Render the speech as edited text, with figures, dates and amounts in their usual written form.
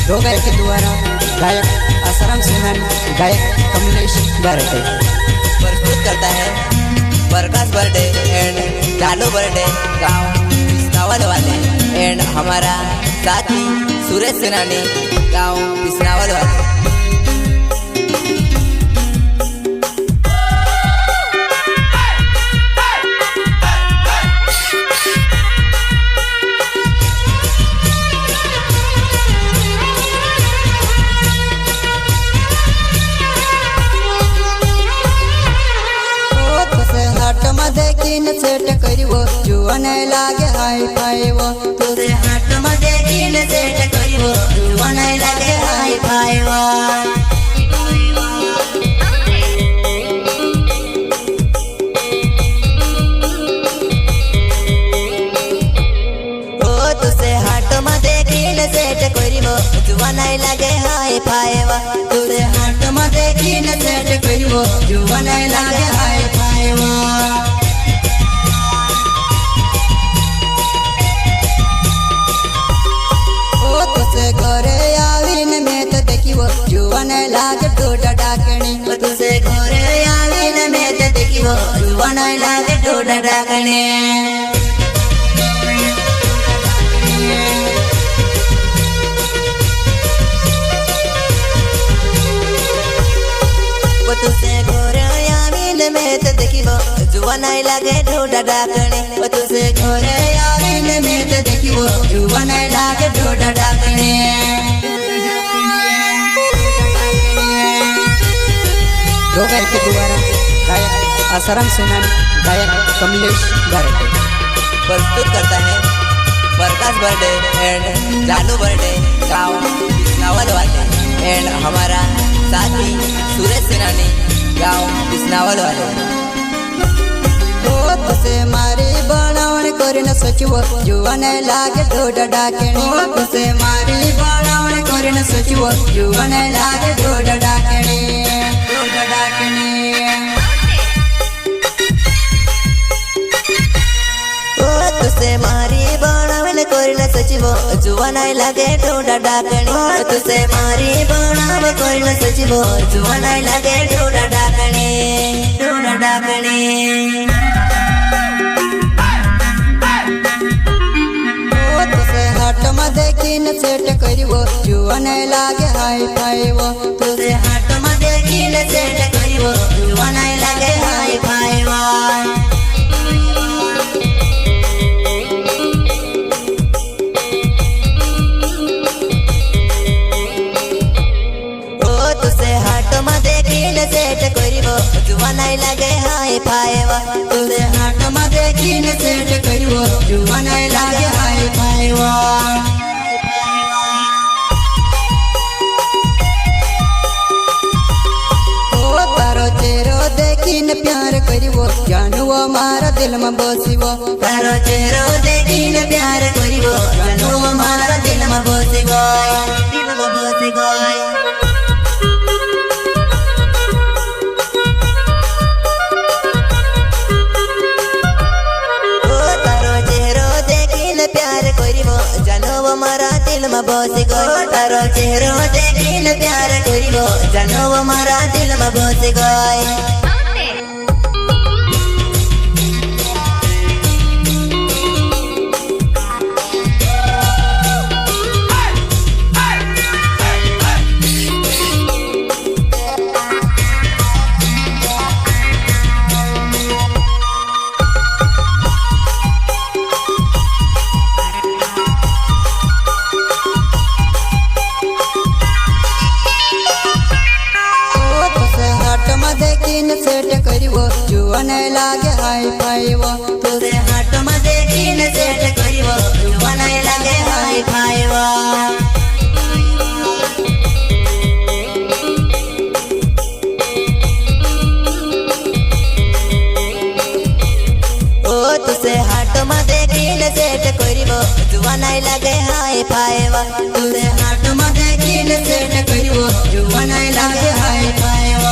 दो गायक के द्वारा गायक आसाराम सेनानी, गायक कमलेश बर्डे प्रस्तुत करता है प्रकाश बर्डे एंड लालू बर्डे गाँव पिसनावल वाले एंड हमारा साथी सुरेश सेनानी गाँव पिसनावल वाले। हाट मध्ये किन सेट करीवो जुवन लागे हाय फायवो, तुझे हाट मध्ये किन सेट करीवो जुवन लागे हाय फायवो। ओ तुझे हाट मध्ये किन सेट करीवो जुवन लागे हाय फायवो, तुझे हाट मध्ये किन सेट करीवो जुवन लागे हाय फायवो। घरे आवीन में तो देखिवो जुवन लागे डोडा डाकणी, तुझे घरे आवीन में तो देखिवो जुवन लागे डोडा डाकणी। तुझे घरे आवीन में तो देखिवो जुवन लागे डोडा डाकणी, तुझे घरे आवीन में तो देखिवो जुवन लागे डोडा डाकणी। दो गायक के द्वारा गायक आसाराम सेनानी, गायक कमलेश बर्डे प्रस्तुत करता है प्रकाश बर्डे एंड लालू बर्डे गाँव पिसनावल वाले एंड हमारा साथी सुरेश सेनानी गाँव पिसनावल वाले। तुझे मारी बनावण करीन सचिव जुवन लागे डोडा डाकणी, तुझे मारी बनावण करीन सचिव जुवन लागे डोडा डाकणी, डोडा डाकणी। तुझे मारी बनावण करीन सचिव जुवन लागे डोडा डाकणी, तुझे मारी बनावण करीन सचिव जुवन लागे डोडा डाकणी, डोडा डाकणी। हाट मध्ये किन सेट करीवो जुवन लागे हाय फायवो, तुझे हाट मध्ये किन सेट करीवो जुवन लागे हाय फायवो। ओ तुझे हाट मध्ये किन सेट करीवो जुवन लागे हाय फायवो, तुझे हाट मध्ये किन सेट करीवो जुवन लागे हाय फायवो। तारो चेहरो देखीन प्यार करीवो जानुवो मारा दिल में बसीवो, तारो चेहरो देखीन प्यार करीवो जानुवो मारा दिल में बसीवो, दिल में बसीवो। ओ तारो चेहरो देखीन प्यार करीवो जानुवो मारा दिल में बसीवो, तारो चेहरो देखीन प्यार करीवो जानुवो मारा दिल में बसीवो। किन सेट करीवो जुवन लागे हाय फायवो, तुझे हाट मध्ये किन सेट करीवो जुवन लागे हाय फायवो। ओ तुझे हाट मध्ये किन सेट करीवो जुवन लागे हाय फायवो, तुझे हाट मध्ये किन सेट करीवो जुवन लागे हाय फायवो।